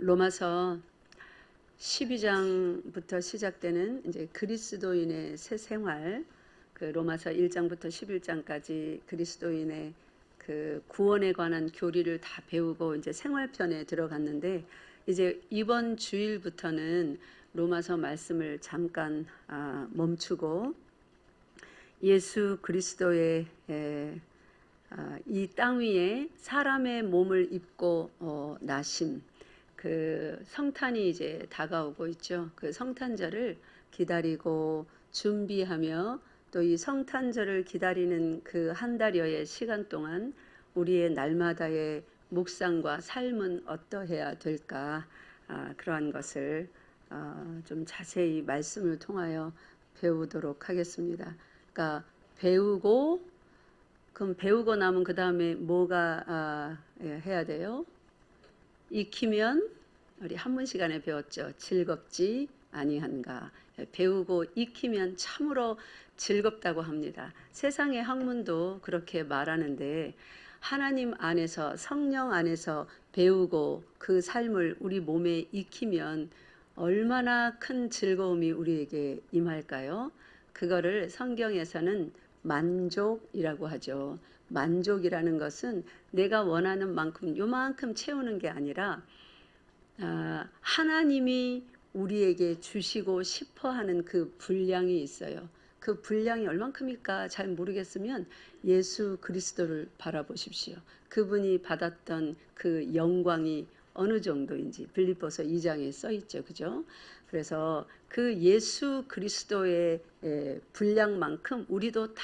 로마서 12장부터 시작되는 이제 그리스도인의 새 생활, 그 로마서 1장부터 11장까지 그리스도인의 그 구원에 관한 교리를 다 배우고 이제 생활편에 들어갔는데, 이제 이번 주일부터는 로마서 말씀을 잠깐 멈추고 예수 그리스도의 이 땅 위에 사람의 몸을 입고 나심, 그 성탄이 이제 다가오고 있죠. 그 성탄절을 기다리고 준비하며 또 이 성탄절을 기다리는 그 한 달여의 시간 동안 우리의 날마다의 묵상과 삶은 어떠해야 될까, 그러한 것을 좀 자세히 말씀을 통하여 배우도록 하겠습니다. 그러니까 그럼 배우고 나면 그 다음에 뭐가 해야 돼요? 익히면, 우리 한문 시간에 배웠죠. 즐겁지 아니한가. 배우고 익히면 참으로 즐겁다고 합니다. 세상의 학문도 그렇게 말하는데, 하나님 안에서, 성령 안에서 배우고 그 삶을 우리 몸에 익히면 얼마나 큰 즐거움이 우리에게 임할까요? 그거를 성경에서는 만족이라고 하죠. 만족이라는 것은 내가 원하는 만큼 요만큼 채우는 게 아니라 하나님이 우리에게 주시고 싶어 하는 그 분량이 있어요. 그 분량이 얼만큼일까 잘 모르겠으면 예수 그리스도를 바라보십시오. 그분이 받았던 그 영광이 어느 정도인지 빌립보서 2장에 써 있죠. 그죠? 그래서 그 예수 그리스도의 분량만큼 우리도 다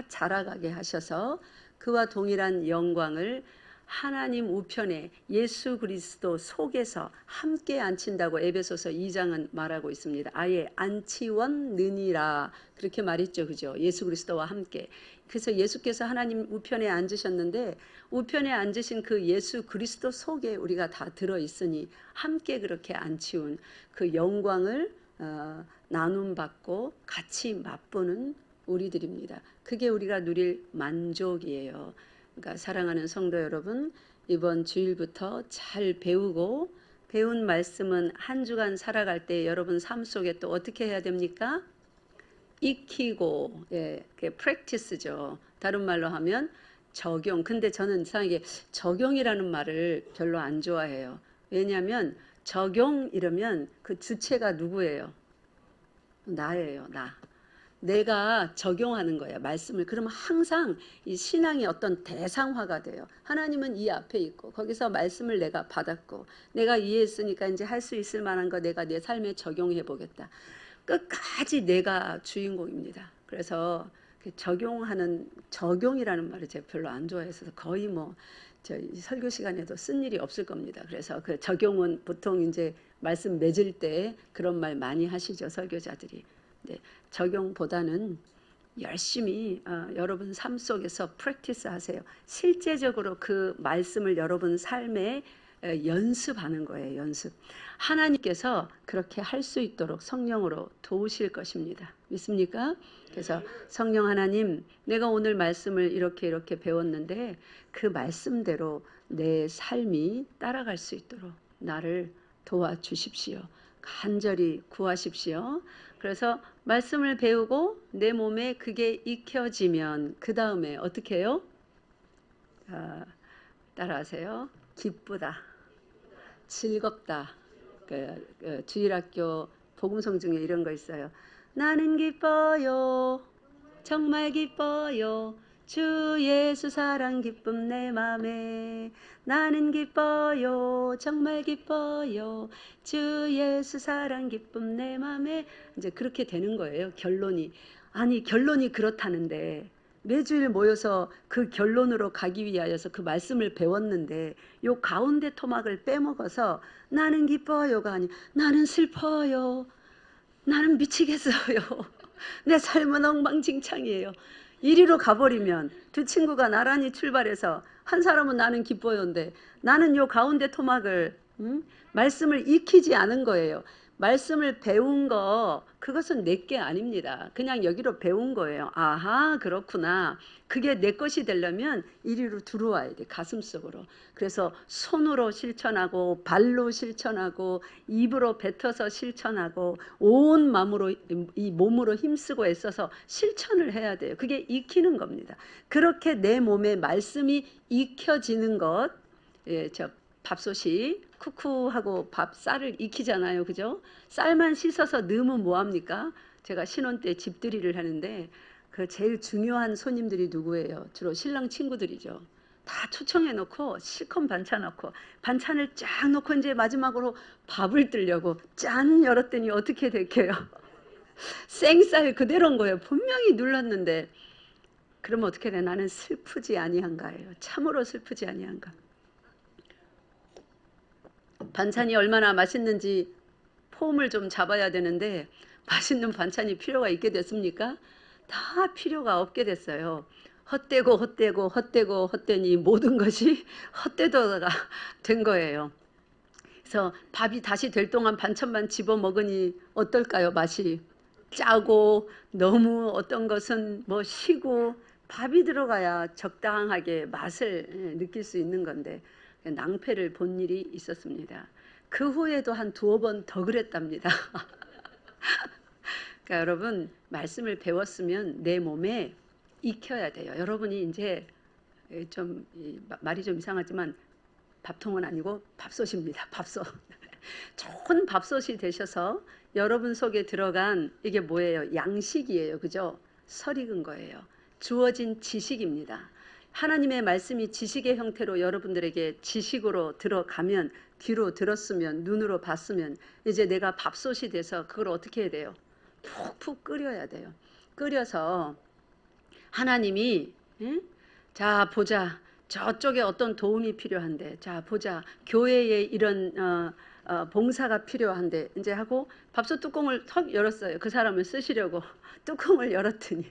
자라가게 하셔서 그와 동일한 영광을 하나님 우편에 예수 그리스도 속에서 함께 앉힌다고 에베소서 2장은 말하고 있습니다. 아예 안치원느니라 그렇게 말했죠. 그죠? 예수 그리스도와 함께. 그래서 예수께서 하나님 우편에 앉으셨는데 우편에 앉으신 그 예수 그리스도 속에 우리가 다 들어있으니 함께 그렇게 안치운 그 영광을 나눔받고 같이 맛보는 우리들입니다. 그게 우리가 누릴 만족이에요. 그러니까 사랑하는 성도 여러분, 이번 주일부터 잘 배우고 배운 말씀은 한 주간 살아갈 때 여러분 삶 속에 또 어떻게 해야 됩니까? 익히고, 그게 프랙티스죠. 다른 말로 하면 적용. 근데 저는 이상하게 적용이라는 말을 별로 안 좋아해요. 왜냐하면 적용 이러면 그 주체가 누구예요? 나예요, 나. 내가 적용하는 거야, 말씀을. 그러면 항상 이 신앙이 어떤 대상화가 돼요. 하나님은 이 앞에 있고 거기서 말씀을 내가 받았고 내가 이해했으니까 이제 할 수 있을 만한 거 내가 내 삶에 적용해 보겠다. 끝까지 내가 주인공입니다. 그래서 적용이라는 말을 제가 별로 안 좋아해서 거의 저희 설교 시간에도 쓴 일이 없을 겁니다. 그래서 그 적용은 보통 이제 말씀 맺을 때 그런 말 많이 하시죠, 설교자들이. 네, 적용보다는 열심히 여러분 삶 속에서 프랙티스 하세요. 실제적으로 그 말씀을 여러분 삶에 연습하는 거예요. 연습. 하나님께서 그렇게 할 수 있도록 성령으로 도우실 것입니다. 믿습니까? 그래서 성령 하나님, 내가 오늘 말씀을 이렇게 배웠는데 그 말씀대로 내 삶이 따라갈 수 있도록 나를 도와주십시오. 간절히 구하십시오. 그래서 말씀을 배우고 내 몸에 그게 익혀지면 그 다음에 어떻게 해요? 따라하세요. 기쁘다, 즐겁다. 그 주일학교 복음성 중에 이런 거 있어요. 나는 기뻐요, 정말 기뻐요, 주 예수 사랑 기쁨 내 맘에. 나는 기뻐요, 정말 기뻐요, 주 예수 사랑 기쁨 내 맘에. 이제 그렇게 되는 거예요. 결론이. 아니, 결론이 그렇다는데 매주일 모여서 그 결론으로 가기 위하여서 그 말씀을 배웠는데 요 가운데 토막을 빼먹어서 나는 기뻐요가 아니 나는 슬퍼요, 나는 미치겠어요, 내 삶은 엉망진창이에요. 이리로 가버리면 두 친구가 나란히 출발해서 한 사람은 나는 기뻐요인데 나는 요 가운데 토막을 말씀을 익히지 않은 거예요. 말씀을 배운 거 그것은 내 게 아닙니다. 그냥 여기로 배운 거예요. 아하, 그렇구나. 그게 내 것이 되려면 이리로 들어와야 돼, 가슴속으로. 그래서 손으로 실천하고 발로 실천하고 입으로 뱉어서 실천하고 온 마음으로 이 몸으로 힘쓰고 애써서 실천을 해야 돼요. 그게 익히는 겁니다. 그렇게 내 몸에 말씀이 익혀지는 것. 예, 저 밥솥이 쿠쿠하고 쌀을 익히잖아요. 그죠? 쌀만 씻어서 넣으면 뭐합니까? 제가 신혼 때 집들이를 하는데 그 제일 중요한 손님들이 누구예요? 주로 신랑 친구들이죠. 다 초청해 놓고 실컷 반찬 넣고 반찬을 쫙 놓고 이제 마지막으로 밥을 뜨려고 짠 열었더니 어떻게 될게요? 생쌀 그대로인 거예요. 분명히 눌렀는데 그러면 어떻게 돼? 나는 슬프지 아니한가예요. 참으로 슬프지 아니한가. 반찬이 얼마나 맛있는지 폼을 좀 잡아야 되는데 맛있는 반찬이 필요가 있게 됐습니까? 다 필요가 없게 됐어요. 헛되고 헛되고 헛되고 헛되니 모든 것이 헛되도가 된 거예요. 그래서 밥이 다시 될 동안 반찬만 집어 먹으니 어떨까요? 맛이 짜고 너무 어떤 것은 뭐 시고 밥이 들어가야 적당하게 맛을 느낄 수 있는 건데 낭패를 본 일이 있었습니다. 그 후에도 한 두어 번 더 그랬답니다. 그러니까 여러분 말씀을 배웠으면 내 몸에 익혀야 돼요. 여러분이 이제 좀 말이 좀 이상하지만 밥통은 아니고 밥솥입니다. 밥솥. 좋은 밥솥이 되셔서 여러분 속에 들어간 이게 뭐예요? 양식이에요. 그죠? 설익은 거예요. 주어진 지식입니다. 하나님의 말씀이 지식의 형태로 여러분들에게 지식으로 들어가면 귀로 들었으면 눈으로 봤으면 이제 내가 밥솥이 돼서 그걸 어떻게 해야 돼요? 푹푹 끓여야 돼요. 끓여서 하나님이 자 보자. 저쪽에 어떤 도움이 필요한데 자 보자. 교회에 이런 봉사가 필요한데 이제 하고 밥솥 뚜껑을 턱 열었어요. 그 사람을 쓰시려고 뚜껑을 열었더니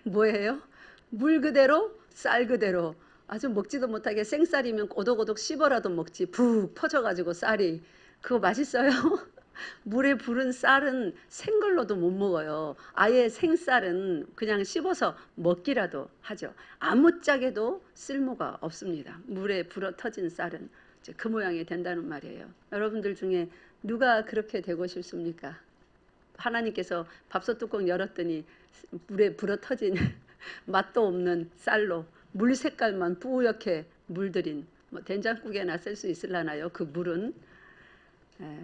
뭐예요? 물 그대로 쌀 그대로 아주 먹지도 못하게 생쌀이면 오독오독 씹어라도 먹지 푹 퍼져가지고 쌀이 그거 맛있어요? 물에 부른 쌀은 생걸로도 못 먹어요. 아예 생쌀은 그냥 씹어서 먹기라도 하죠. 아무짝에도 쓸모가 없습니다. 물에 불어 터진 쌀은 이제 그 모양이 된다는 말이에요. 여러분들 중에 누가 그렇게 되고 싶습니까? 하나님께서 밥솥 뚜껑 열었더니 물에 불어 터진 맛도 없는 쌀로 물 색깔만 뿌옇게 물들인 뭐 된장국에나 쓸 수 있을라나요? 그 물은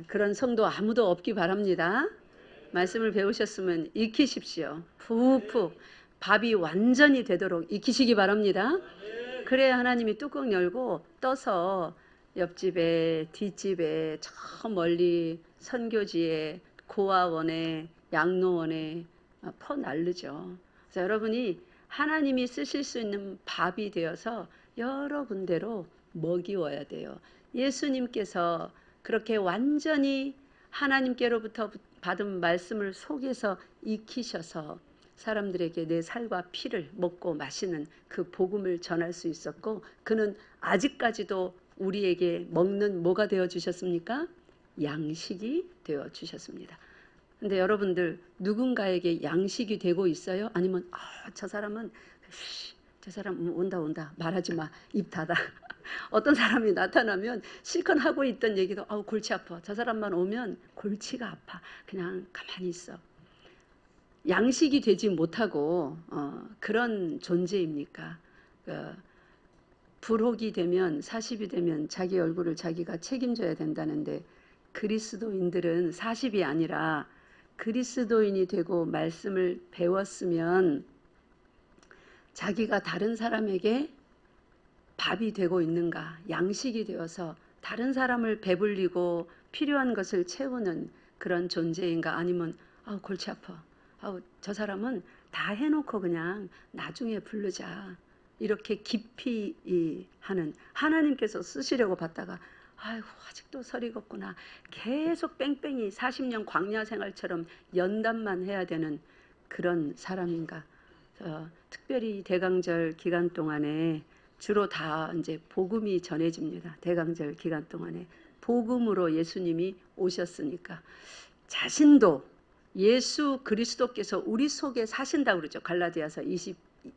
그런 성도 아무도 없기 바랍니다. 말씀을 배우셨으면 익히십시오. 푹푹 밥이 완전히 되도록 익히시기 바랍니다. 그래야 하나님이 뚜껑 열고 떠서 옆집에 뒷집에 저 멀리 선교지에 고아원에 양로원에 퍼날르죠. 그래서 여러분이 하나님이 쓰실 수 있는 밥이 되어서 여러 군데로 먹이워야 돼요. 예수님께서 그렇게 완전히 하나님께로부터 받은 말씀을 속에서 익히셔서 사람들에게 내 살과 피를 먹고 마시는 그 복음을 전할 수 있었고 그는 아직까지도 우리에게 먹는 뭐가 되어 주셨습니까? 양식이 되어 주셨습니다. 근데 여러분들 누군가에게 양식이 되고 있어요? 아니면 저 사람은 저 사람 온다 말하지 마, 입 닫아. 어떤 사람이 나타나면 실컷 하고 있던 얘기도 골치 아파. 저 사람만 오면 골치가 아파. 그냥 가만히 있어. 양식이 되지 못하고 그런 존재입니까? 불혹이 되면 40이 되면 자기 얼굴을 자기가 책임져야 된다는데 그리스도인들은 40이 아니라 그리스도인이 되고 말씀을 배웠으면 자기가 다른 사람에게 밥이 되고 있는가, 양식이 되어서 다른 사람을 배불리고 필요한 것을 채우는 그런 존재인가 아니면 골치 아파. 저 사람은 다 해놓고 그냥 나중에 부르자. 이렇게 깊이 하는 하나님께서 쓰시려고 받다가 아직도 설익었구나. 계속 뺑뺑이 40년 광야 생활처럼 연단만 해야 되는 그런 사람인가. 특별히 대강절 기간 동안에 주로 다 이제 복음이 전해집니다. 대강절 기간 동안에 복음으로 예수님이 오셨으니까 자신도 예수 그리스도께서 우리 속에 사신다고 그러죠. 갈라디아서 2장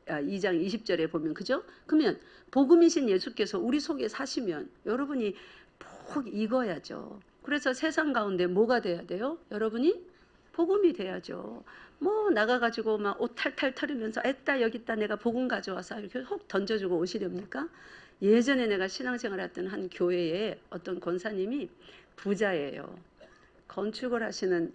20절에 보면, 그죠? 그러면 복음이신 예수께서 우리 속에 사시면 여러분이 푹 익어야죠. 그래서 세상 가운데 뭐가 돼야 돼요? 여러분이 복음이 돼야죠. 뭐 나가가지고 막 옷 탈탈 털으면서 애따 여기 있다 내가 복음 가져와서 이렇게 혹 던져주고 오시렵니까? 예전에 내가 신앙생활 했던 한 교회에 어떤 권사님이 부자예요. 건축을 하시는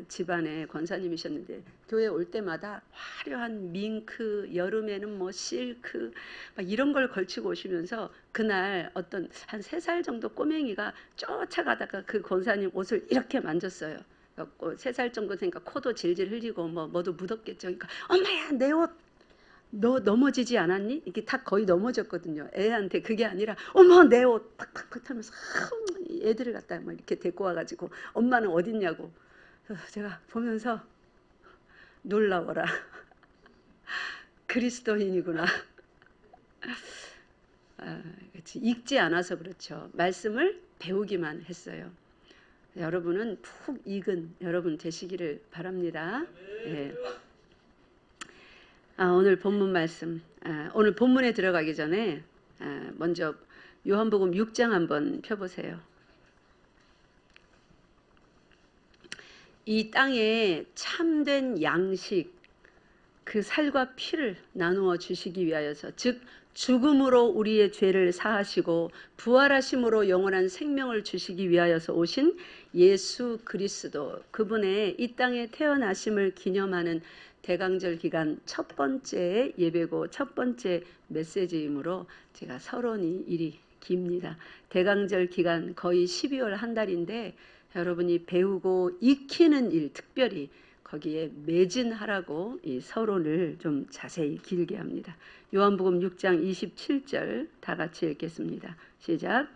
집안의 권사님이셨는데 교회 올 때마다 화려한 밍크, 여름에는 뭐 실크 막 이런 걸 걸치고 오시면서 그날 어떤 한 3살 정도 꼬맹이가 쫓아가다가 그 권사님 옷을 이렇게 만졌어요. 3살 정도 되니까 코도 질질 흘리고 뭐도 묻었겠죠. 그러니까 엄마야 내 옷 너 넘어지지 않았니? 이게 다 거의 넘어졌거든요. 애한테 그게 아니라 어머 내 옷 팍팍팍 하면서 애들을 갖다 막 이렇게 데리고 와가지고 엄마는 어딨냐고. 제가 보면서 놀라워라. 그리스도인이구나. 읽지 않아서 그렇죠. 말씀을 배우기만 했어요. 여러분은 푹 익은 여러분 되시기를 바랍니다. 예. 오늘 본문 말씀, 오늘 본문에 들어가기 전에 먼저 요한복음 6장 한번 펴보세요. 이 땅에 참된 양식, 그 살과 피를 나누어 주시기 위하여서, 즉 죽음으로 우리의 죄를 사하시고 부활하심으로 영원한 생명을 주시기 위하여서 오신 예수 그리스도, 그분의 이 땅에 태어나심을 기념하는 대강절 기간 첫 번째 예배고 첫 번째 메시지이므로 제가 서론이 일이 깁니다. 대강절 기간 거의 12월 한 달인데 여러분이 배우고 익히는 일, 특별히 거기에 매진하라고 이 서론을 좀 자세히 길게 합니다. 요한복음 6장 27절 다 같이 읽겠습니다. 시작.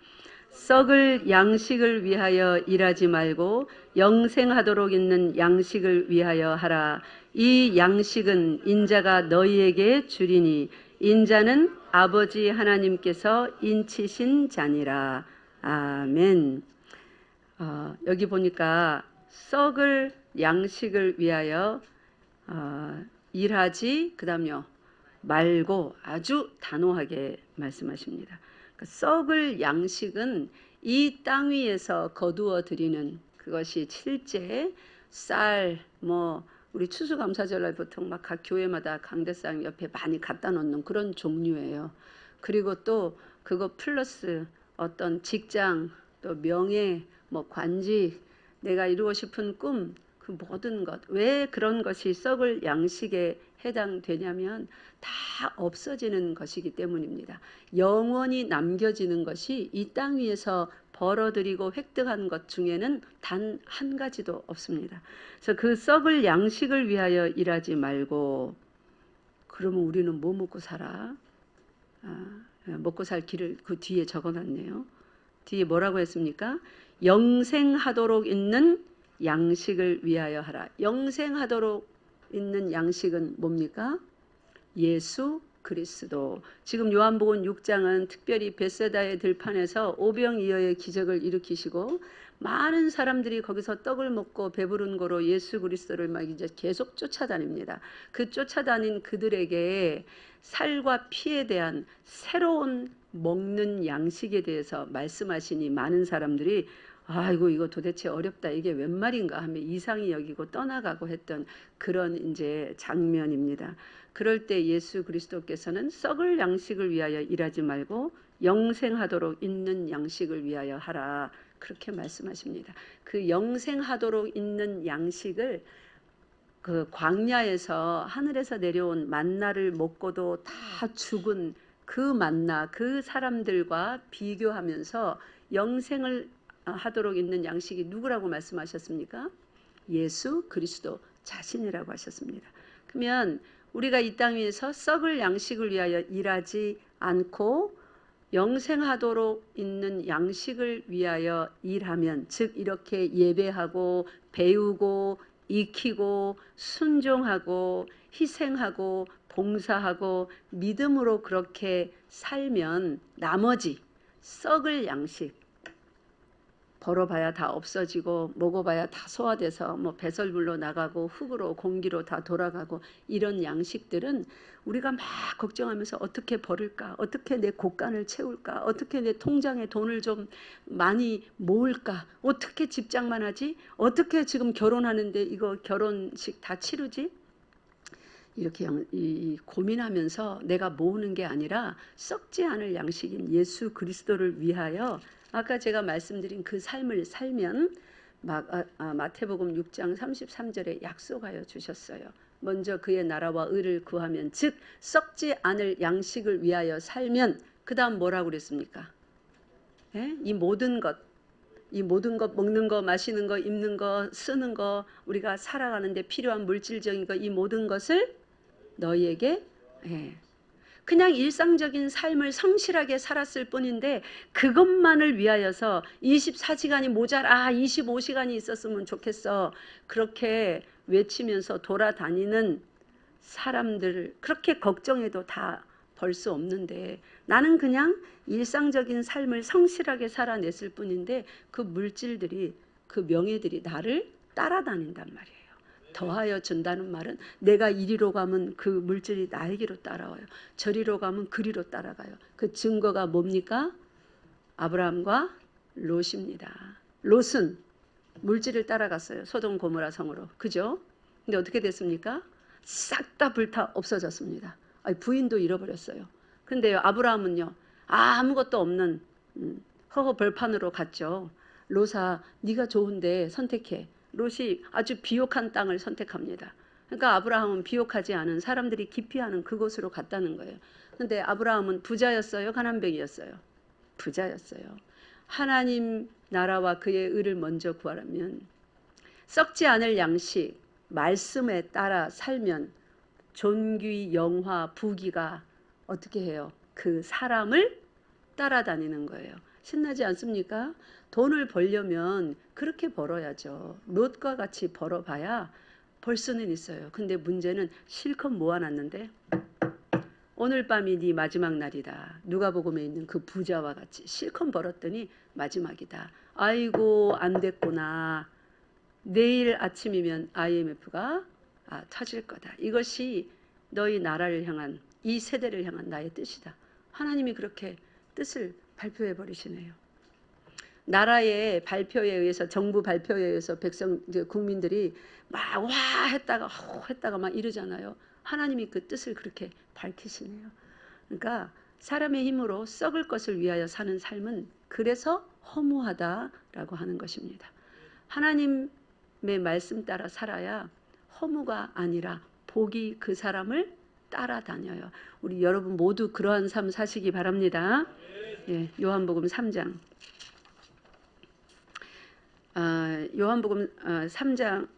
썩을 양식을 위하여 일하지 말고 영생하도록 있는 양식을 위하여 하라. 이 양식은 인자가 너희에게 주리니 인자는 아버지 하나님께서 인치신 자니라. 아멘. 여기 보니까 썩을 양식을 위하여 일하지 그다음요 말고 아주 단호하게 말씀하십니다. 썩을 양식은 이 땅 위에서 거두어 드리는 그것이 실제 쌀, 우리 추수감사절날 보통 막 각 교회마다 강대상 옆에 많이 갖다 놓는 그런 종류예요. 그리고 또 그거 플러스 어떤 직장, 또 명예, 관직, 내가 이루고 싶은 꿈, 그 모든 것. 왜 그런 것이 썩을 양식에 해당되냐면 다 없어지는 것이기 때문입니다. 영원히 남겨지는 것이 이 땅 위에서 벌어들이고 획득한 것 중에는 단 한 가지도 없습니다. 그래서 그 썩을 양식을 위하여 일하지 말고, 그러면 우리는 뭐 먹고 살아? 먹고 살 길을 그 뒤에 적어놨네요. 뒤에 뭐라고 했습니까? 영생하도록 있는 양식을 위하여 하라. 영생하도록 있는 양식은 뭡니까? 예수 그리스도. 지금 요한복음 6장은 특별히 벳세다의 들판에서 오병이어의 기적을 일으키시고 많은 사람들이 거기서 떡을 먹고 배부른 거로 예수 그리스도를 막 이제 계속 쫓아다닙니다. 그 쫓아다닌 그들에게 살과 피에 대한 새로운 먹는 양식에 대해서 말씀하시니 많은 사람들이 아이고 이거 도대체 어렵다, 이게 웬 말인가 하며 이상히 여기고 떠나가고 했던 그런 이제 장면입니다. 그럴 때 예수 그리스도께서는 썩을 양식을 위하여 일하지 말고 영생하도록 있는 양식을 위하여 하라, 그렇게 말씀하십니다. 그 영생하도록 있는 양식을 그 광야에서 하늘에서 내려온 만나를 먹고도 다 죽은 그 만나, 그 사람들과 비교하면서 영생을 하도록 있는 양식이 누구라고 말씀하셨습니까? 예수 그리스도 자신이라고 하셨습니다. 그러면 우리가 이 땅 위에서 썩을 양식을 위하여 일하지 않고 영생하도록 있는 양식을 위하여 일하면, 즉 이렇게 예배하고 배우고 익히고 순종하고 희생하고 봉사하고 믿음으로 그렇게 살면 나머지 썩을 양식, 벌어봐야 다 없어지고 먹어봐야 다 소화돼서 뭐 배설물로 나가고 흙으로 공기로 다 돌아가고 이런 양식들은 우리가 막 걱정하면서 어떻게 벌을까, 어떻게 내 곳간을 채울까, 어떻게 내 통장에 돈을 좀 많이 모을까, 어떻게 집장만 하지, 어떻게 지금 결혼하는데 이거 결혼식 다 치르지, 이렇게 고민하면서 내가 모으는 게 아니라 썩지 않을 양식인 예수 그리스도를 위하여 아까 제가 말씀드린 그 삶을 살면 마태복음 6장 33절에 약속하여 주셨어요. 먼저 그의 나라와 의를 구하면 즉 썩지 않을 양식을 위하여 살면 그 다음 뭐라고 그랬습니까? 예? 이 모든 것 먹는 거 마시는 거 입는 거 쓰는 거 우리가 살아가는데 필요한 물질적인 거 이 모든 것을 너희에게 그냥 일상적인 삶을 성실하게 살았을 뿐인데 그것만을 위하여서 24시간이 모자라 25시간이 있었으면 좋겠어 그렇게 외치면서 돌아다니는 사람들 그렇게 걱정해도 다 벌 수 없는데 나는 그냥 일상적인 삶을 성실하게 살아냈을 뿐인데 그 물질들이 그 명예들이 나를 따라다닌단 말이에요. 더하여 준다는 말은 내가 이리로 가면 그 물질이 나에게로 따라와요. 저리로 가면 그리로 따라가요. 그 증거가 뭡니까? 아브라함과 롯입니다. 롯은 물질을 따라갔어요. 소돔 고모라 성으로. 그죠? 근데 어떻게 됐습니까? 싹 다 불타 없어졌습니다. 부인도 잃어버렸어요. 근데요 아브라함은요 아무것도 없는 허허 벌판으로 갔죠. 롯아 네가 좋은데 선택해. 롯이 아주 비옥한 땅을 선택합니다. 그러니까 아브라함은 비옥하지 않은 사람들이 기피하는 그곳으로 갔다는 거예요. 근데 아브라함은 부자였어요? 가난뱅이였어요? 부자였어요. 하나님 나라와 그의 의를 먼저 구하려면 썩지 않을 양식 말씀에 따라 살면 존귀, 영화, 부귀가 어떻게 해요? 그 사람을 따라다니는 거예요. 신나지 않습니까? 돈을 벌려면 그렇게 벌어야죠. 롯과 같이 벌어봐야 벌 수는 있어요. 근데 문제는 실컷 모아놨는데 오늘 밤이 네 마지막 날이다. 누가복음에 있는 그 부자와 같이 실컷 벌었더니 마지막이다. 아이고 안 됐구나. 내일 아침이면 IMF가 터질 거다. 이것이 너희 나라를 향한 이 세대를 향한 나의 뜻이다. 하나님이 그렇게 뜻을 발표해 버리시네요. 나라의 발표에 의해서 정부 발표에 의해서 국민들이 막 와 했다가 막 이러잖아요. 하나님이 그 뜻을 그렇게 밝히시네요. 그러니까 사람의 힘으로 썩을 것을 위하여 사는 삶은 그래서 허무하다라고 하는 것입니다. 하나님의 말씀 따라 살아야 허무가 아니라 복이 그 사람을 따라다녀요. 우리 여러분 모두 그러한 삶 사시기 바랍니다. 예, 요한복음 3장. 요한복음 3장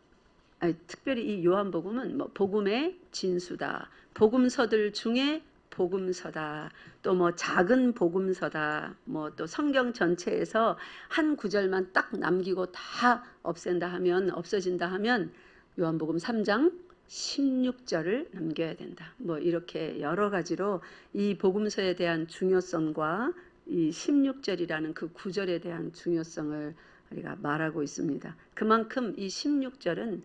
특별히 이 요한복음은 뭐 복음의 진수다. 복음서들 중에 복음서다. 또 뭐 작은 복음서다. 뭐 또 성경 전체에서 한 구절만 딱 남기고 다 없어진다 하면 요한복음 3장 16절을 남겨야 된다. 뭐 이렇게 여러 가지로 이 복음서에 대한 중요성과 이 16절이라는 그 구절에 대한 중요성을 우리가 말하고 있습니다. 그만큼 이 16절은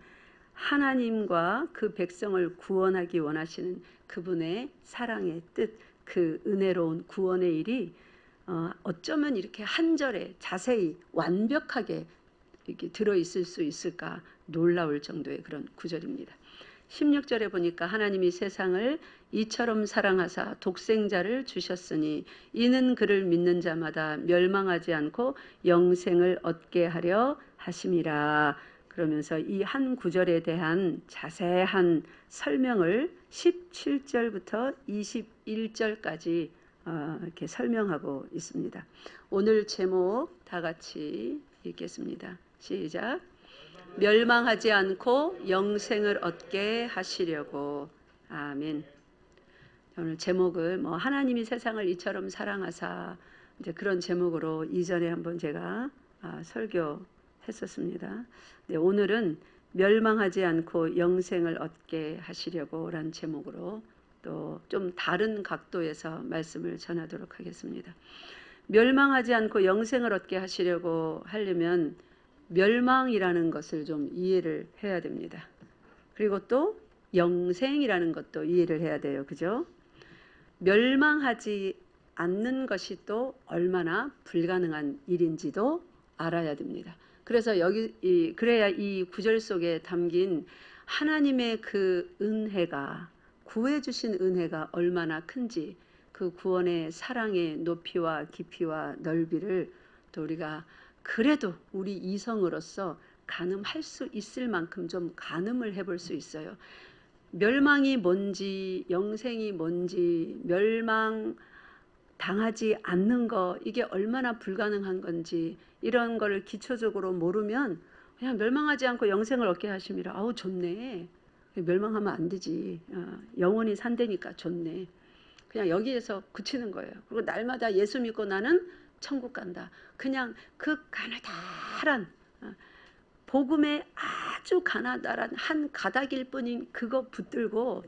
하나님과 그 백성을 구원하기 원하시는 그분의 사랑의 뜻, 그 은혜로운 구원의 일이 어쩌면 이렇게 한 절에 자세히 완벽하게 이렇게 들어있을 수 있을까 놀라울 정도의 그런 구절입니다. 16절에 보니까 하나님이 세상을 이처럼 사랑하사 독생자를 주셨으니 이는 그를 믿는 자마다 멸망하지 않고 영생을 얻게 하려 하심이라. 그러면서 이 한 구절에 대한 자세한 설명을 17절부터 21절까지 이렇게 설명하고 있습니다. 오늘 제목 다 같이 읽겠습니다. 시작. 멸망하지 않고 영생을 얻게 하시려고. 아멘. 오늘 제목을 뭐 하나님이 세상을 이처럼 사랑하사 이제 그런 제목으로 이전에 한번 제가 설교했었습니다. 네, 오늘은 멸망하지 않고 영생을 얻게 하시려고라는 제목으로 또 좀 다른 각도에서 말씀을 전하도록 하겠습니다. 멸망하지 않고 영생을 얻게 하려면 멸망이라는 것을 좀 이해를 해야 됩니다. 그리고 또 영생이라는 것도 이해를 해야 돼요. 그죠? 멸망하지 않는 것이 또 얼마나 불가능한 일인지도 알아야 됩니다. 그래서 그래야 이 구절 속에 담긴 하나님의 그 은혜가, 구해주신 은혜가 얼마나 큰지, 그 구원의 사랑의 높이와 깊이와 넓이를 또 우리가 그래도 우리 이성으로서 가늠할 수 있을 만큼 좀 가늠을 해볼 수 있어요. 멸망이 뭔지, 영생이 뭔지, 멸망 당하지 않는 거, 이게 얼마나 불가능한 건지, 이런 걸 기초적으로 모르면 그냥 멸망하지 않고 영생을 얻게 하심이라, 아우 좋네, 멸망하면 안 되지, 영원히 산다니까 좋네, 그냥 여기에서 그치는 거예요. 그리고 날마다 예수 믿고 나는 천국 간다, 그냥 그 가나다란 복음의 아주 가나다란 한 가닥일 뿐인 그거 붙들고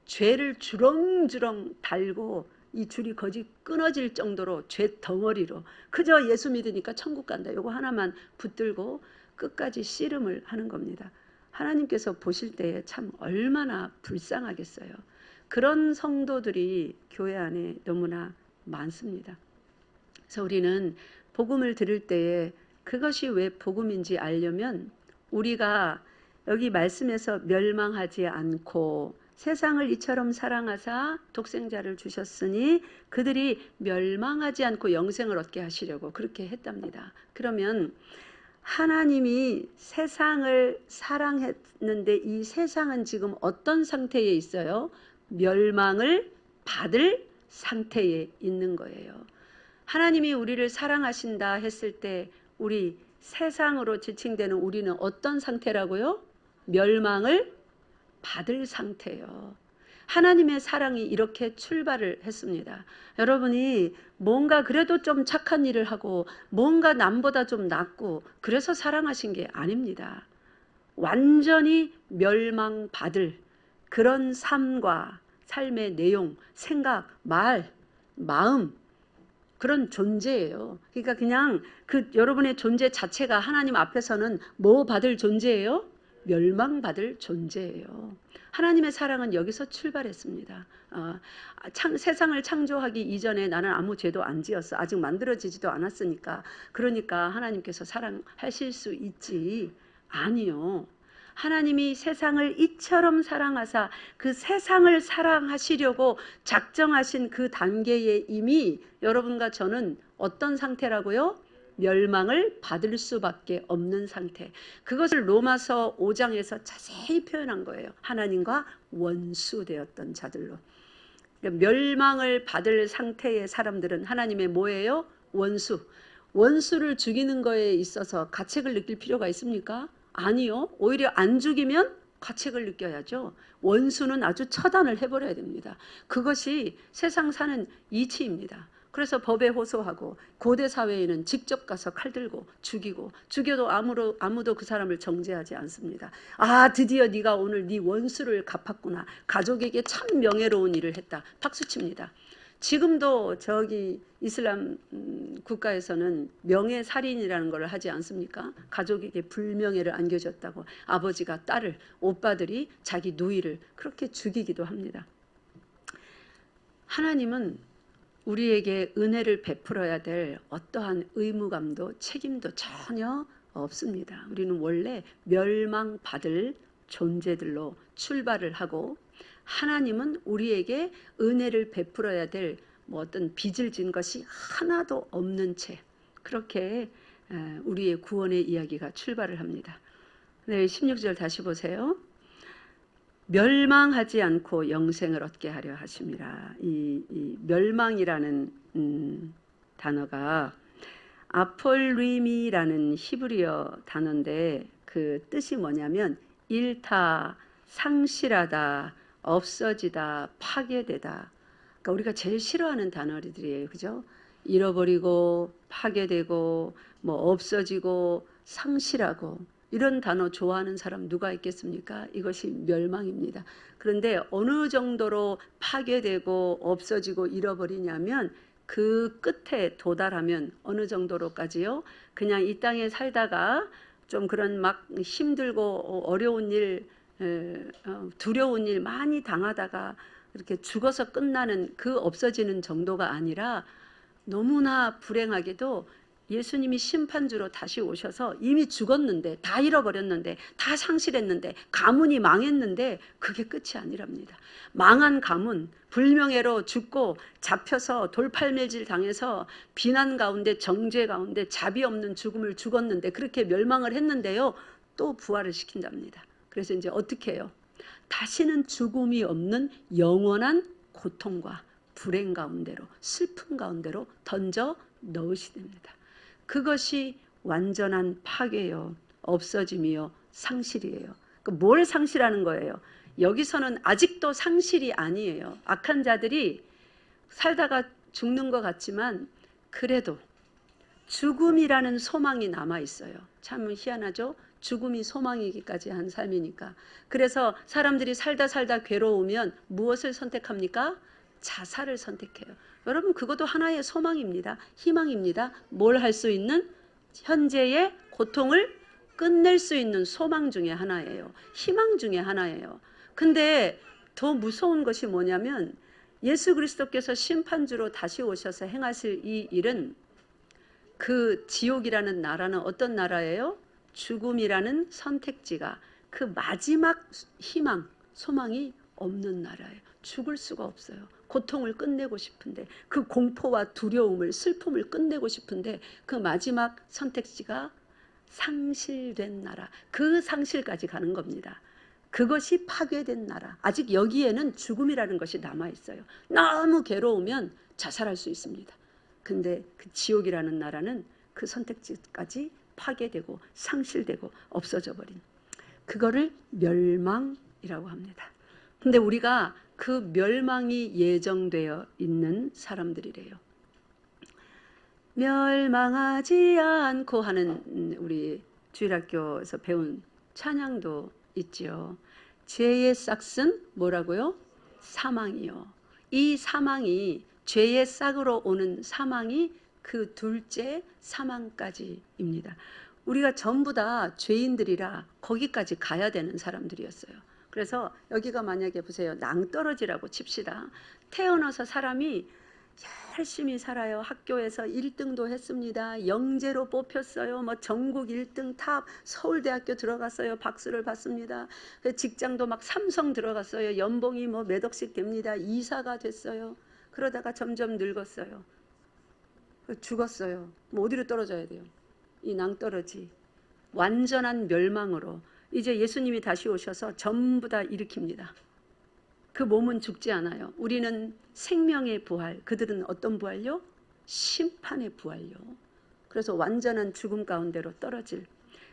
죄를 주렁주렁 달고 이 줄이 거의 끊어질 정도로 죄 덩어리로 그저 예수 믿으니까 천국 간다, 요거 하나만 붙들고 끝까지 씨름을 하는 겁니다. 하나님께서 보실 때에 참 얼마나 불쌍하겠어요. 그런 성도들이 교회 안에 너무나 많습니다. 그래서 우리는 복음을 들을 때에 그것이 왜 복음인지 알려면 우리가 여기 말씀에서 멸망하지 않고 세상을 이처럼 사랑하사 독생자를 주셨으니 그들이 멸망하지 않고 영생을 얻게 하시려고 그렇게 했답니다. 그러면 하나님이 세상을 사랑했는데 이 세상은 지금 어떤 상태에 있어요? 멸망을 받을 상태에 있는 거예요. 하나님이 우리를 사랑하신다 했을 때 우리 세상으로 지칭되는 우리는 어떤 상태라고요? 멸망을 받을 상태예요. 하나님의 사랑이 이렇게 출발을 했습니다. 여러분이 뭔가 그래도 좀 착한 일을 하고 뭔가 남보다 좀 낫고 그래서 사랑하신 게 아닙니다. 완전히 멸망받을 그런 삶과 삶의 내용, 생각, 말, 마음, 그런 존재예요. 그러니까 그냥 그 여러분의 존재 자체가 하나님 앞에서는 뭐 받을 존재예요? 멸망받을 존재예요. 하나님의 사랑은 여기서 출발했습니다. 세상을 창조하기 이전에 나는 아무 죄도 안 지었어. 아직 만들어지지도 않았으니까. 그러니까 하나님께서 사랑하실 수 있지. 아니요. 하나님이 세상을 이처럼 사랑하사 그 세상을 사랑하시려고 작정하신 그 단계에 이미 여러분과 저는 어떤 상태라고요? 멸망을 받을 수밖에 없는 상태. 그것을 로마서 5장에서 자세히 표현한 거예요. 하나님과 원수되었던 자들로. 멸망을 받을 상태의 사람들은 하나님의 뭐예요? 원수. 원수를 죽이는 거에 있어서 가책을 느낄 필요가 있습니까? 아니요. 오히려 안 죽이면 가책을 느껴야죠. 원수는 아주 처단을 해버려야 됩니다. 그것이 세상 사는 이치입니다. 그래서 법에 호소하고 고대 사회에는 직접 가서 칼 들고 죽여도 아무도 그 사람을 정죄하지 않습니다. 아, 드디어 네가 오늘 네 원수를 갚았구나. 가족에게 참 명예로운 일을 했다. 박수칩니다. 지금도 저기 이슬람 국가에서는 명예살인이라는 걸 하지 않습니까? 가족에게 불명예를 안겨줬다고 아버지가 딸을, 오빠들이 자기 누이를 그렇게 죽이기도 합니다. 하나님은 우리에게 은혜를 베풀어야 될 어떠한 의무감도 책임도 전혀 없습니다. 우리는 원래 멸망받을 존재들로 출발을 하고 하나님은 우리에게 은혜를 베풀어야 될 어떤 빚을 진 것이 하나도 없는 채 그렇게 우리의 구원의 이야기가 출발을 합니다. 네, 16절 다시 보세요. 멸망하지 않고 영생을 얻게 하려 하심이라. 이 멸망이라는 단어가 아폴리미라는 히브리어 단어인데 그 뜻이 뭐냐면 잃다, 상실하다, 없어지다, 파괴되다. 그러니까 우리가 제일 싫어하는 단어들이에요. 그죠? 잃어버리고 파괴되고 뭐 없어지고 상실하고 이런 단어 좋아하는 사람 누가 있겠습니까? 이것이 멸망입니다. 그런데 어느 정도로 파괴되고 없어지고 잃어버리냐면 그 끝에 도달하면 어느 정도로까지요? 그냥 이 땅에 살다가 좀 그런 막 힘들고 어려운 일, 두려운 일 많이 당하다가 이렇게 죽어서 끝나는 그 없어지는 정도가 아니라 너무나 불행하게도 예수님이 심판주로 다시 오셔서 이미 죽었는데, 다 잃어버렸는데, 다 상실했는데, 가문이 망했는데 그게 끝이 아니랍니다. 망한 가문, 불명예로 죽고 잡혀서 돌팔매질 당해서 비난 가운데, 정죄 가운데 자비 없는 죽음을 죽었는데 그렇게 멸망을 했는데요, 또 부활을 시킨답니다. 그래서 이제 어떻게 해요? 다시는 죽음이 없는 영원한 고통과 불행 가운데로, 슬픔 가운데로 던져 넣으시됩니다. 그것이 완전한 파괴요, 없어짐이요, 상실이에요. 뭘 상실하는 거예요? 여기서는 아직도 상실이 아니에요. 악한 자들이 살다가 죽는 것 같지만 그래도 죽음이라는 소망이 남아 있어요. 참 희한하죠? 죽음이 소망이기까지 한 삶이니까. 그래서 사람들이 살다 괴로우면 무엇을 선택합니까? 자살을 선택해요. 여러분, 그것도 하나의 소망입니다. 희망입니다. 뭘 할 수 있는? 현재의 고통을 끝낼 수 있는 소망 중에 하나예요. 희망 중에 하나예요. 근데 더 무서운 것이 뭐냐면 예수 그리스도께서 심판주로 다시 오셔서 행하실 이 일은, 그 지옥이라는 나라는 어떤 나라예요? 죽음이라는 선택지가, 그 마지막 희망, 소망이 없는 나라예요. 죽을 수가 없어요. 고통을 끝내고 싶은데, 그 공포와 두려움을, 슬픔을 끝내고 싶은데 그 마지막 선택지가 상실된 나라, 그 상실까지 가는 겁니다. 그것이 파괴된 나라. 아직 여기에는 죽음이라는 것이 남아있어요. 너무 괴로우면 자살할 수 있습니다. 근데 그 지옥이라는 나라는 그 선택지까지 파괴되고 상실되고 없어져 버린, 그거를 멸망이라고 합니다. 근데 우리가 그 멸망이 예정되어 있는 사람들이래요. 멸망하지 않고 하는 우리 주일학교에서 배운 찬양도 있지요. 죄의 싹은 뭐라고요? 사망이요. 이 사망이, 죄의 싹으로 오는 사망이 그 둘째 사망까지입니다. 우리가 전부 다 죄인들이라 거기까지 가야 되는 사람들이었어요. 그래서 여기가 만약에 보세요, 낭떠러지라고 칩시다. 태어나서 사람이 열심히 살아요. 학교에서 1등도 했습니다. 영재로 뽑혔어요. 뭐 전국 1등 탑, 서울대학교 들어갔어요. 박수를 받습니다. 직장도 막 삼성 들어갔어요. 연봉이 뭐 몇 억씩 됩니다. 이사가 됐어요. 그러다가 점점 늙었어요. 죽었어요. 뭐 어디로 떨어져야 돼요? 이 낭떠러지, 완전한 멸망으로 이제 예수님이 다시 오셔서 전부 다 일으킵니다. 그 몸은 죽지 않아요. 우리는 생명의 부활, 그들은 어떤 부활요? 심판의 부활요. 그래서 완전한 죽음 가운데로 떨어질,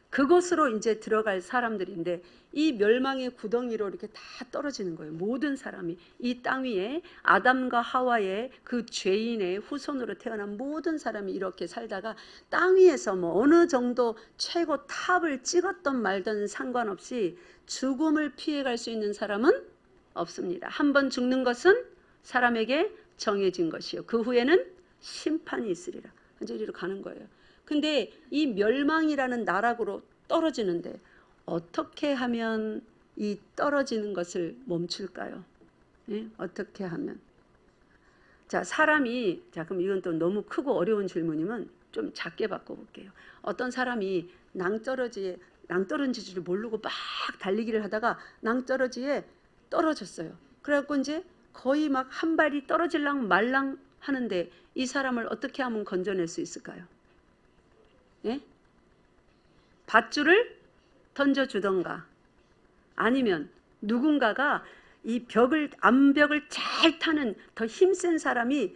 그곳으로 이제 들어갈 사람들인데, 이 멸망의 구덩이로 이렇게 다 떨어지는 거예요. 모든 사람이 이 땅 위에 아담과 하와의 그 죄인의 후손으로 태어난 모든 사람이 이렇게 살다가 땅 위에서 뭐 어느 정도 최고 탑을 찍었던 말든 상관없이 죽음을 피해갈 수 있는 사람은 없습니다. 한 번 죽는 것은 사람에게 정해진 것이요, 그 후에는 심판이 있으리라. 이제 이리로 가는 거예요. 근데 이 멸망이라는 나락으로 떨어지는데 어떻게 하면 이 떨어지는 것을 멈출까요? 예? 어떻게 하면? 자, 사람이, 자, 그럼 이건 또 너무 크고 어려운 질문이면 좀 작게 바꿔볼게요. 어떤 사람이 낭떠러지를 모르고 막 달리기를 하다가 낭떠러지에 떨어졌어요. 그래갖고 이제 거의 막 한 발이 떨어질랑 말랑 하는데 이 사람을 어떻게 하면 건져낼 수 있을까요? 예? 밧줄을 던져주던가, 아니면 누군가가 이 암벽을 잘 타는 더 힘센 사람이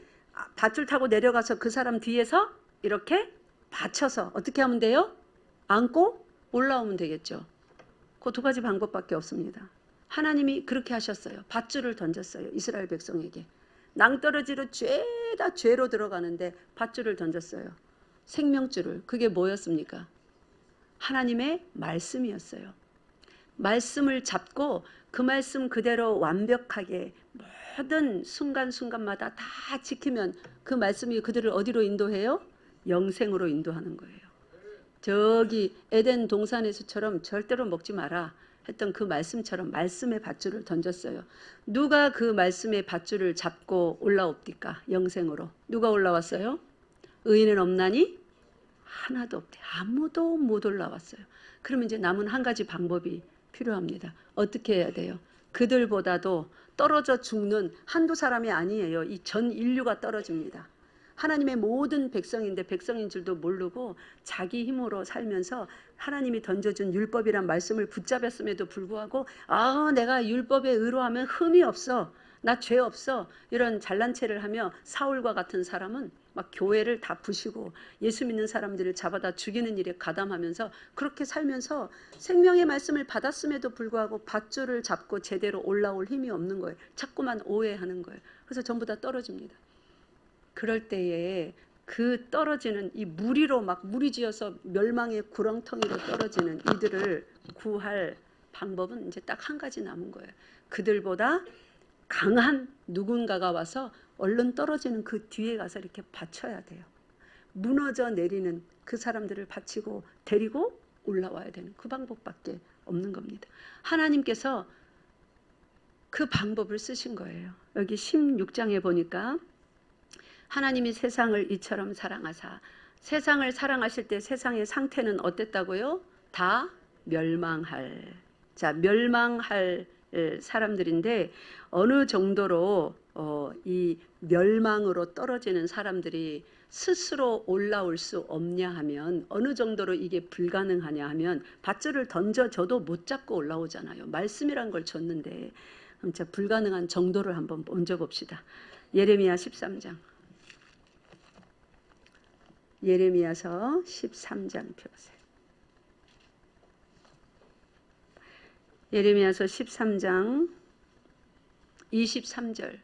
밧줄 타고 내려가서 그 사람 뒤에서 이렇게 받쳐서 어떻게 하면 돼요? 안고 올라오면 되겠죠. 그 두 가지 방법밖에 없습니다. 하나님이 그렇게 하셨어요. 밧줄을 던졌어요. 이스라엘 백성에게. 낭떠러지로 죄다 죄로 들어가는데 밧줄을 던졌어요. 생명줄을. 그게 뭐였습니까? 하나님의 말씀이었어요. 말씀을 잡고 그 말씀 그대로 완벽하게 모든 순간순간마다 다 지키면 그 말씀이 그들을 어디로 인도해요? 영생으로 인도하는 거예요. 저기 에덴 동산에서처럼 절대로 먹지 마라 했던 그 말씀처럼 말씀의 밧줄을 던졌어요. 누가 그 말씀의 밧줄을 잡고 올라옵니까? 영생으로. 누가 올라왔어요? 의인은 없나니? 하나도 없대. 아무도 못 올라왔어요. 그러면 이제 남은 한 가지 방법이 필요합니다. 어떻게 해야 돼요? 그들보다도 떨어져 죽는 한두 사람이 아니에요. 이 전 인류가 떨어집니다. 하나님의 모든 백성인데 백성인 줄도 모르고 자기 힘으로 살면서 하나님이 던져준 율법이란 말씀을 붙잡았음에도 불구하고 내가 율법에 의로하면 흠이 없어. 나 죄 없어. 이런 잘난 체를 하며 사울과 같은 사람은 막 교회를 다 부시고 예수 믿는 사람들을 잡아다 죽이는 일에 가담하면서 그렇게 살면서 생명의 말씀을 받았음에도 불구하고 밧줄을 잡고 제대로 올라올 힘이 없는 거예요. 자꾸만 오해하는 거예요. 그래서 전부 다 떨어집니다. 그럴 때에 그 떨어지는 이 무리로 막 무리지어서 멸망의 구렁텅이로 떨어지는 이들을 구할 방법은 이제 딱 한 가지 남은 거예요. 그들보다 강한 누군가가 와서 얼른 떨어지는 그 뒤에 가서 이렇게 받쳐야 돼요. 무너져 내리는 그 사람들을 받치고 데리고 올라와야 되는 그 방법밖에 없는 겁니다. 하나님께서 그 방법을 쓰신 거예요. 여기 16장에 보니까 하나님이 세상을 이처럼 사랑하사, 세상을 사랑하실 때 세상의 상태는 어땠다고요? 다 멸망할. 자, 멸망할 사람들인데 어느 정도로 이 멸망으로 떨어지는 사람들이 스스로 올라올 수 없냐 하면, 어느 정도로 이게 불가능하냐 하면 밧줄을 던져줘도 못 잡고 올라오잖아요. 말씀이란 걸 줬는데. 그럼 자, 불가능한 정도를 한번 먼저 봅시다. 예레미야 13장. 예레미야서 13장 펴보세요. 예레미야서 13장 23절.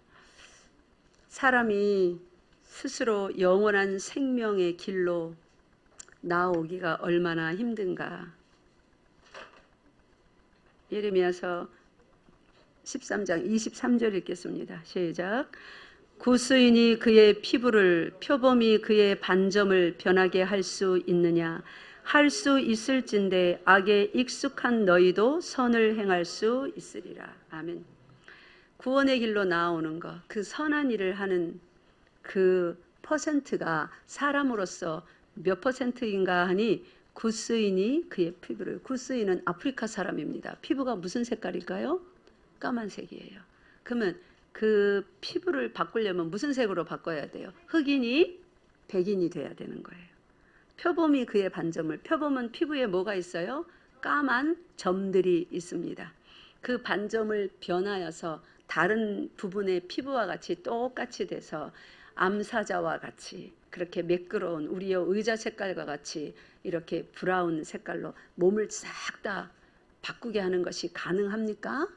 사람이 스스로 영원한 생명의 길로 나오기가 얼마나 힘든가. 예레미야서 13장 23절 읽겠습니다. 시작. 구스인이 그의 피부를, 표범이 그의 반점을 변하게 할 수 있느냐? 할 수 있을진데 악에 익숙한 너희도 선을 행할 수 있으리라. 아멘. 구원의 길로 나오는 것, 그 선한 일을 하는 그 퍼센트가 사람으로서 몇 퍼센트인가 하니, 구스인이 그의 피부를, 구스인은 아프리카 사람입니다. 피부가 무슨 색깔일까요? 까만색이에요. 그러면 그 피부를 바꾸려면 무슨 색으로 바꿔야 돼요? 흑인이 백인이 돼야 되는 거예요. 표범이 그의 반점을, 표범은 피부에 뭐가 있어요? 까만 점들이 있습니다. 그 반점을 변하여서 다른 부분의 피부와 같이 똑같이 돼서 암사자와 같이 그렇게 매끄러운 우리의 의자 색깔과 같이 이렇게 브라운 색깔로 몸을 싹 다 바꾸게 하는 것이 가능합니까?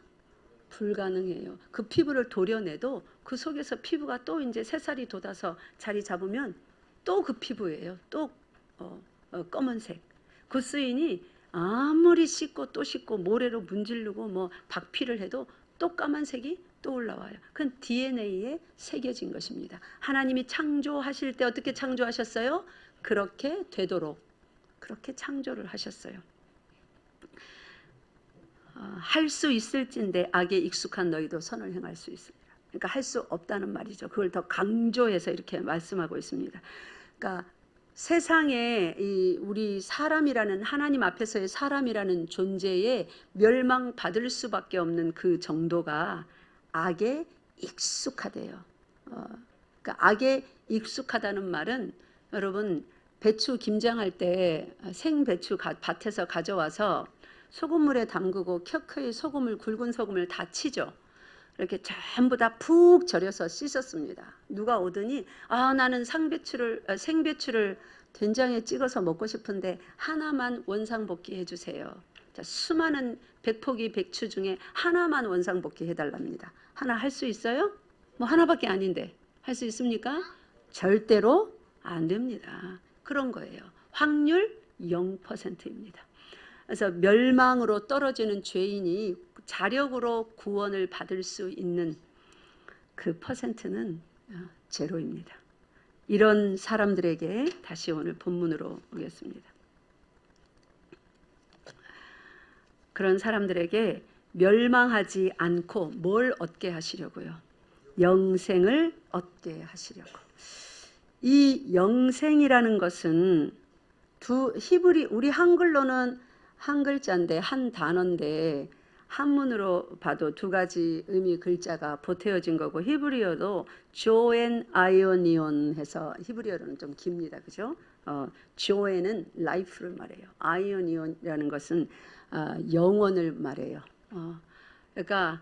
불가능해요. 그 피부를 도려내도 그 속에서 피부가 또 이제 새살이 돋아서 자리 잡으면 또 그 피부예요. 또 검은색. 구스인이 아무리 씻고 또 씻고 모래로 문지르고 뭐 박피를 해도 또 까만색이 또 올라와요. 그건 DNA에 새겨진 것입니다. 하나님이 창조하실 때 어떻게 창조하셨어요? 그렇게 되도록 그렇게 창조를 하셨어요. 할 수 있을진데 악에 익숙한 너희도 선을 행할 수 있으리라. 그러니까 할 수 없다는 말이죠. 그걸 더 강조해서 이렇게 말씀하고 있습니다. 그러니까 세상에 이 우리 사람이라는, 하나님 앞에서의 사람이라는 존재에 멸망받을 수밖에 없는 그 정도가 악에 익숙하대요. 그러니까 악에 익숙하다는 말은, 여러분 배추 김장할 때 생배추 밭에서 가져와서 소금물에 담그고 켜켜이 소금을, 굵은 소금을 다 치죠. 이렇게 전부 다 푹 절여서 씻었습니다. 누가 오더니 나는 생배추를 된장에 찍어서 먹고 싶은데 하나만 원상복귀 해주세요. 자, 수많은 100포기 배추 중에 하나만 원상복귀 해달랍니다. 하나 할 수 있어요? 뭐 하나밖에 아닌데 할 수 있습니까? 절대로 안 됩니다. 그런 거예요. 확률 0%입니다. 그래서 멸망으로 떨어지는 죄인이 자력으로 구원을 받을 수 있는 그 퍼센트는 제로입니다. 이런 사람들에게 다시 오늘 본문으로 오겠습니다. 그런 사람들에게 멸망하지 않고 뭘 얻게 하시려고요? 영생을 얻게 하시려고. 이 영생이라는 것은 우리 한글로는 한 글자인데, 한 단어인데, 한문으로 봐도 두 가지 의미 글자가 보태어진 거고, 히브리어도 조엔 아이오니온 해서, 히브리어로는 좀 깁니다. 그죠? 조엔은 라이프를 말해요. 아이오니온이라는 것은 영원을 말해요. 그러니까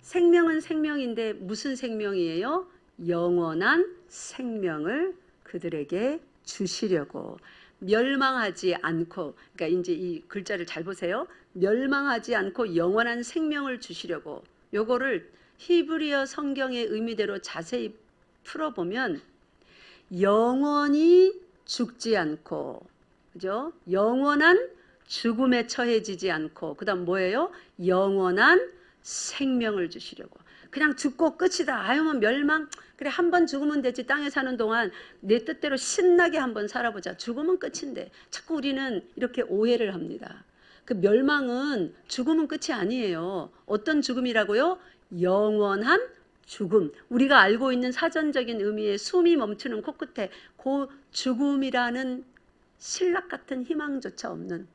생명은 생명인데 무슨 생명이에요? 영원한 생명을 그들에게 주시려고. 멸망하지 않고, 그러니까 이제 이 글자를 잘 보세요. 멸망하지 않고 영원한 생명을 주시려고. 요거를 히브리어 성경의 의미대로 자세히 풀어보면 영원히 죽지 않고, 그죠? 영원한 죽음에 처해지지 않고, 그다음 뭐예요? 영원한 생명을 주시려고. 그냥 죽고 끝이다. 아유 뭐 멸망. 그래 한 번 죽으면 되지. 땅에 사는 동안 내 뜻대로 신나게 한번 살아보자. 죽으면 끝인데 자꾸 우리는 이렇게 오해를 합니다. 그 멸망은 죽음은 끝이 아니에요. 어떤 죽음이라고요? 영원한 죽음. 우리가 알고 있는 사전적인 의미의 숨이 멈추는 코끝에 그 죽음이라는 신락 같은 희망조차 없는,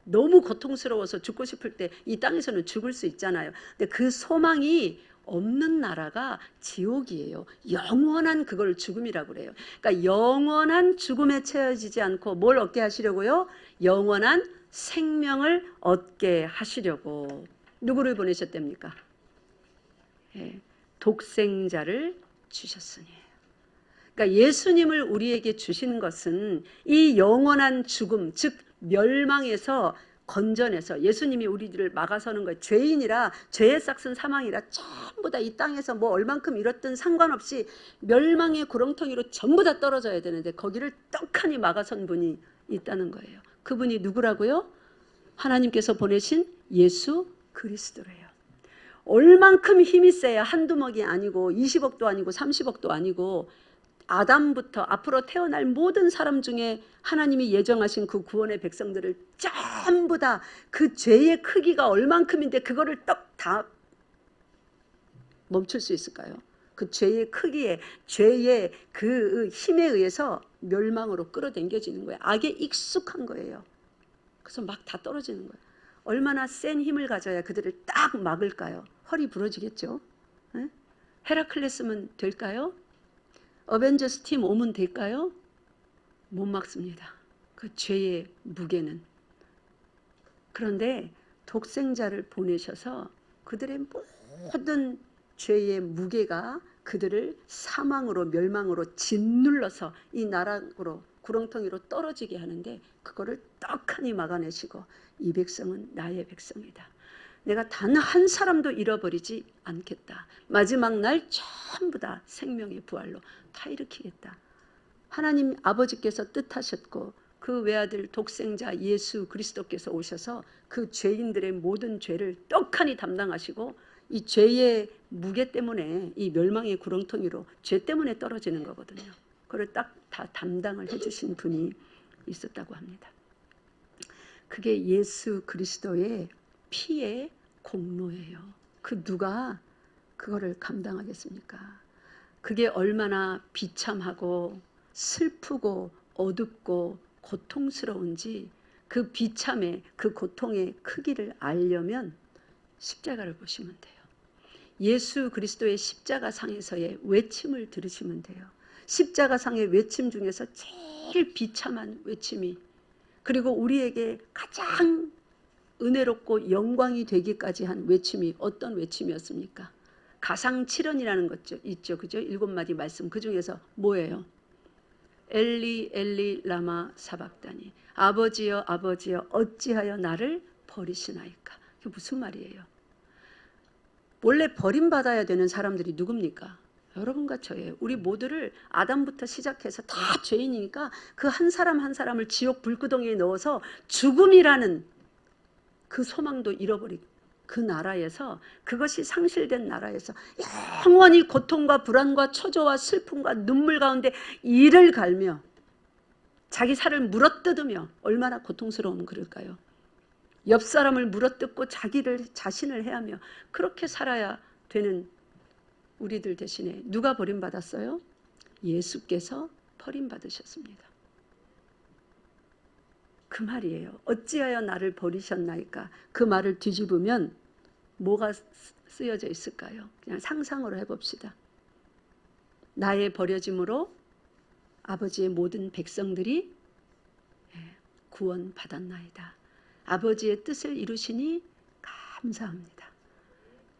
너무 고통스러워서 죽고 싶을 때 이 땅에서는 죽을 수 있잖아요. 근데 그 소망이 없는 나라가 지옥이에요. 영원한 그걸 죽음이라고 그래요. 그러니까 영원한 죽음에 처해지지 않고 뭘 얻게 하시려고요? 영원한 생명을 얻게 하시려고. 누구를 보내셨답니까? 독생자를 주셨으니. 그러니까 예수님을 우리에게 주시는 것은 이 영원한 죽음, 즉 멸망에서 건져내서 예수님이 우리들을 막아서는 거예요. 죄인이라, 죄의 싹슨 사망이라 전부 다 이 땅에서 뭐 얼만큼 잃었든 상관없이 멸망의 구렁텅이로 전부 다 떨어져야 되는데 거기를 떡하니 막아선 분이 있다는 거예요. 그분이 누구라고요? 하나님께서 보내신 예수 그리스도래요. 얼만큼 힘이 세야 한두 먹이 아니고 20억도 아니고 30억도 아니고 아담부터 앞으로 태어날 모든 사람 중에 하나님이 예정하신 그 구원의 백성들을 전부 다 그 죄의 크기가 얼만큼인데 그거를 떡 다 멈출 수 있을까요? 그 죄의 크기에, 죄의 그 힘에 의해서 멸망으로 끌어당겨지는 거예요. 악에 익숙한 거예요. 그래서 막 다 떨어지는 거예요. 얼마나 센 힘을 가져야 그들을 딱 막을까요? 허리 부러지겠죠? 네? 헤라클레스면 될까요? 어벤져스 팀 오면 될까요? 못 막습니다. 그 죄의 무게는. 그런데 독생자를 보내셔서 그들의 모든 죄의 무게가 그들을 사망으로 멸망으로 짓눌러서 이 나락으로 구렁텅이로 떨어지게 하는데 그거를 떡하니 막아내시고 이 백성은 나의 백성이다. 내가 단 한 사람도 잃어버리지 않겠다. 마지막 날 전부 다 생명의 부활로 다 일으키겠다. 하나님 아버지께서 뜻하셨고 그 외아들 독생자 예수 그리스도께서 오셔서 그 죄인들의 모든 죄를 떡하니 담당하시고 이 죄의 무게 때문에 이 멸망의 구렁텅이로 죄 때문에 떨어지는 거거든요. 그걸 딱 다 담당을 해주신 분이 있었다고 합니다. 그게 예수 그리스도의 피의 공로예요. 그 누가 그거를 감당하겠습니까? 그게 얼마나 비참하고 슬프고 어둡고 고통스러운지 그 비참의 그 고통의 크기를 알려면 십자가를 보시면 돼요. 예수 그리스도의 십자가상에서의 외침을 들으시면 돼요. 십자가상의 외침 중에서 제일 비참한 외침이, 그리고 우리에게 가장 은혜롭고 영광이 되기까지 한 외침이 어떤 외침이었습니까? 가상칠언이라는 것 있죠. 그죠? 7마디 말씀. 그 중에서 뭐예요? 엘리 엘리 라마 사박다니. 아버지여 아버지여 어찌하여 나를 버리시나이까. 그게 무슨 말이에요? 원래 버림받아야 되는 사람들이 누굽니까? 여러분과 저예요. 우리 모두를 아담부터 시작해서 다 죄인이니까 그 한 사람 한 사람을 지옥 불구덩이에 넣어서 죽음이라는 그 소망도 잃어버리고 그 나라에서, 그것이 상실된 나라에서 영원히 고통과 불안과 초조와 슬픔과 눈물 가운데 이를 갈며 자기 살을 물어뜯으며, 얼마나 고통스러우면 그럴까요? 옆 사람을 물어뜯고 자신을 해하며 그렇게 살아야 되는 우리들 대신에 누가 버림받았어요? 예수께서 버림받으셨습니다. 그 말이에요. 어찌하여 나를 버리셨나이까? 그 말을 뒤집으면 뭐가 쓰여져 있을까요? 그냥 상상으로 해봅시다. 나의 버려짐으로 아버지의 모든 백성들이 구원받았나이다. 아버지의 뜻을 이루시니 감사합니다.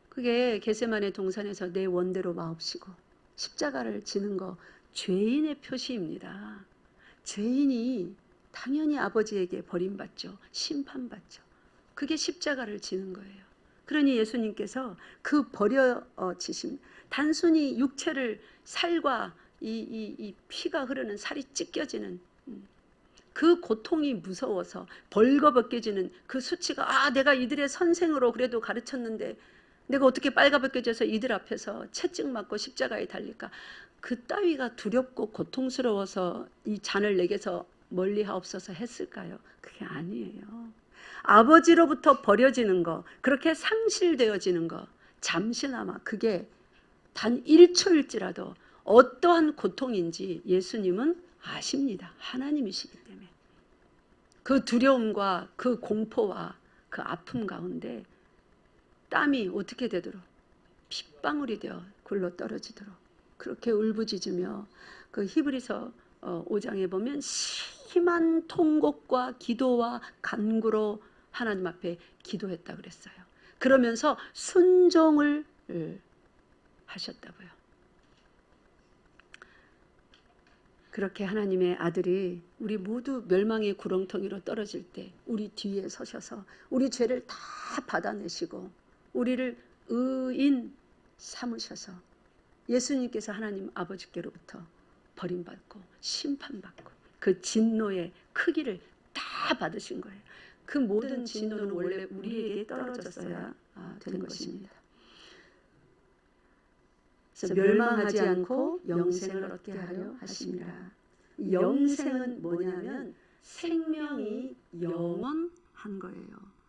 그게 겟세마네 동산에서 내 원대로 마옵시고 십자가를 지는 거 죄인의 표시입니다. 죄인이 당연히 아버지에게 버림받죠. 심판받죠. 그게 십자가를 지는 거예요. 그러니 예수님께서 그 버려지심, 단순히 육체를, 살과 이 피가 흐르는, 살이 찢겨지는 그 고통이 무서워서 벌거벗겨지는 그 수치가, 내가 이들의 선생으로 그래도 가르쳤는데 내가 어떻게 빨가벗겨져서 이들 앞에서 채찍 맞고 십자가에 달릴까? 그 따위가 두렵고 고통스러워서 이 잔을 내게서 멀리하옵소서 했을까요? 그게 아니에요. 아버지로부터 버려지는 거, 그렇게 상실되어지는 거, 잠시나마 그게 단 1초일지라도 어떠한 고통인지 예수님은 아십니다. 하나님이시기 때문에. 그 두려움과 그 공포와 그 아픔 가운데 땀이 어떻게 되도록, 핏방울이 되어 굴러 떨어지도록 그렇게 울부짖으며, 그 히브리서 5장에 보면 심한 통곡과 기도와 간구로 하나님 앞에 기도했다 그랬어요. 그러면서 순종을 하셨다고요. 그렇게 하나님의 아들이 우리 모두 멸망의 구렁텅이로 떨어질 때 우리 뒤에 서셔서 우리 죄를 다 받아내시고 우리를 의인 삼으셔서 예수님께서 하나님 아버지께로부터 버림받고 심판받고 그 진노의 크기를 다 받으신 거예요. 그 모든 진노는 원래 우리에게 떨어졌어야 되는 것입니다. 그래서 멸망하지 않고 영생을 얻게 하려 하심이라. 영생은 뭐냐면 생명이 영원한 거예요.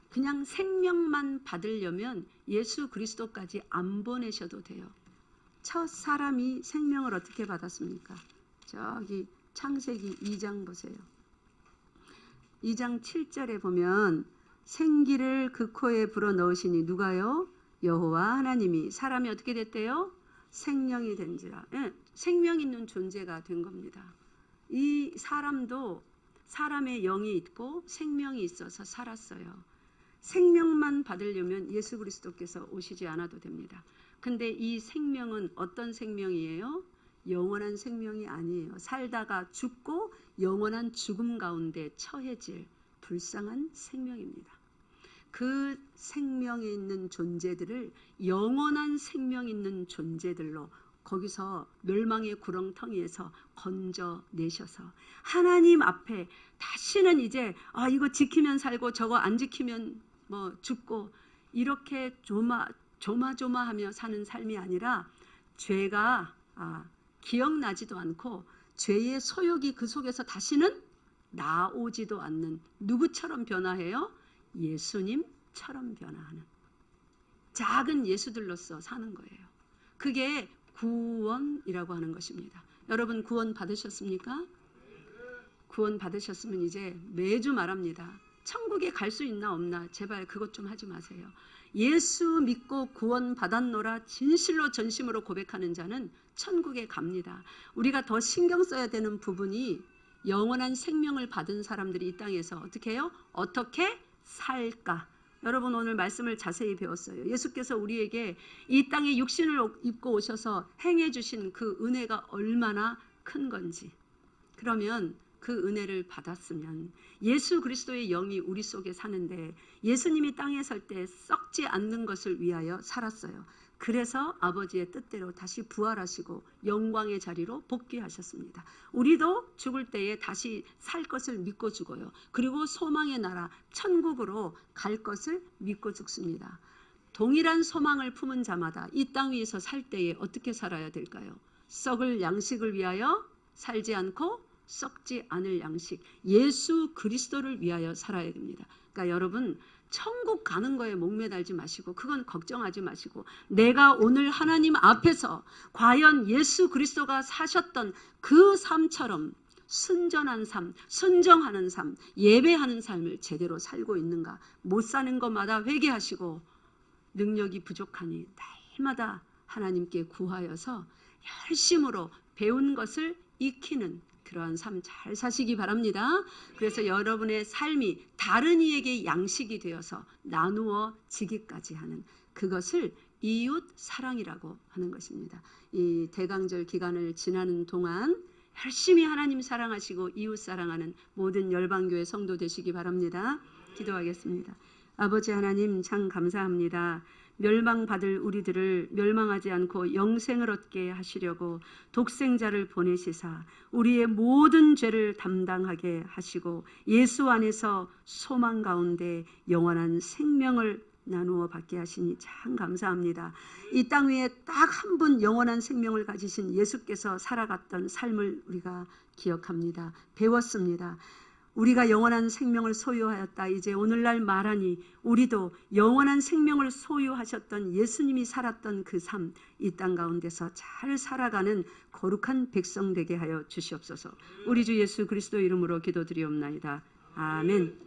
그냥 생명만 받으려면 예수 그리스도까지 안 보내셔도 돼요. 첫 사람이 생명을 어떻게 받았습니까? 저기 창세기 2장 보세요. 2장 7절에 보면 생기를 그 코에 불어넣으시니 누가요? 여호와 하나님이. 사람이 어떻게 됐대요? 생명이 된지라. 생명 있는 존재가 된 겁니다. 이 사람도 사람의 영이 있고 생명이 있어서 살았어요. 생명만 받으려면 예수 그리스도께서 오시지 않아도 됩니다. 근데 이 생명은 어떤 생명이에요? 영원한 생명이 아니에요. 살다가 죽고 영원한 죽음 가운데 처해질 불쌍한 생명입니다. 그 생명에 있는 존재들을 영원한 생명 있는 존재들로 거기서 멸망의 구렁텅이에서 건져내셔서 하나님 앞에 다시는 이제 이거 지키면 살고 저거 안 지키면 죽고 이렇게 조마조마하며 사는 삶이 아니라 죄가 기억나지도 않고 죄의 소욕이 그 속에서 다시는 나오지도 않는, 누구처럼 변화해요? 예수님처럼 변화하는 작은 예수들로서 사는 거예요. 그게 구원이라고 하는 것입니다. 여러분 구원 받으셨습니까? 구원 받으셨으면 이제 매주 말합니다. 천국에 갈 수 있나 없나 제발 그것 좀 하지 마세요. 예수 믿고 구원 받았노라 진실로 전심으로 고백하는 자는 천국에 갑니다. 우리가 더 신경 써야 되는 부분이 영원한 생명을 받은 사람들이 이 땅에서 어떻게 해요? 어떻게 살까? 여러분 오늘 말씀을 자세히 배웠어요. 예수께서 우리에게 이 땅에 육신을 입고 오셔서 행해 주신 그 은혜가 얼마나 큰 건지. 그러면 그 은혜를 받았으면 예수 그리스도의 영이 우리 속에 사는데 예수님이 땅에 설 때 썩지 않는 것을 위하여 살았어요. 그래서 아버지의 뜻대로 다시 부활하시고 영광의 자리로 복귀하셨습니다. 우리도 죽을 때에 다시 살 것을 믿고 죽어요. 그리고 소망의 나라 천국으로 갈 것을 믿고 죽습니다. 동일한 소망을 품은 자마다 이 땅 위에서 살 때에 어떻게 살아야 될까요? 썩을 양식을 위하여 살지 않고 썩지 않을 양식, 예수 그리스도를 위하여 살아야 됩니다. 그러니까 여러분, 천국 가는 거에 목매달지 마시고 그건 걱정하지 마시고 내가 오늘 하나님 앞에서 과연 예수 그리스도가 사셨던 그 삶처럼 순전한 삶, 순정하는 삶, 예배하는 삶을 제대로 살고 있는가. 못 사는 것마다 회개하시고 능력이 부족하니 날마다 하나님께 구하여서 열심으로 배운 것을 익히는 그러한 삶 잘 사시기 바랍니다. 그래서 여러분의 삶이 다른 이에게 양식이 되어서 나누어 지기까지 하는 그것을 이웃 사랑이라고 하는 것입니다. 이 대강절 기간을 지나는 동안 열심히 하나님 사랑하시고 이웃 사랑하는 모든 열방교회 성도 되시기 바랍니다. 기도하겠습니다. 아버지 하나님 참 감사합니다. 멸망받을 우리들을 멸망하지 않고 영생을 얻게 하시려고 독생자를 보내시사 우리의 모든 죄를 담당하게 하시고 예수 안에서 소망 가운데 영원한 생명을 나누어 받게 하시니 참 감사합니다. 이 땅 위에 딱 한 분 영원한 생명을 가지신 예수께서 살아갔던 삶을 우리가 기억합니다. 배웠습니다. 우리가 영원한 생명을 소유하였다. 이제 오늘날 말하니 우리도 영원한 생명을 소유하셨던 예수님이 살았던 그 삶, 이 땅 가운데서 잘 살아가는 거룩한 백성 되게 하여 주시옵소서. 우리 주 예수 그리스도 이름으로 기도드리옵나이다. 아멘.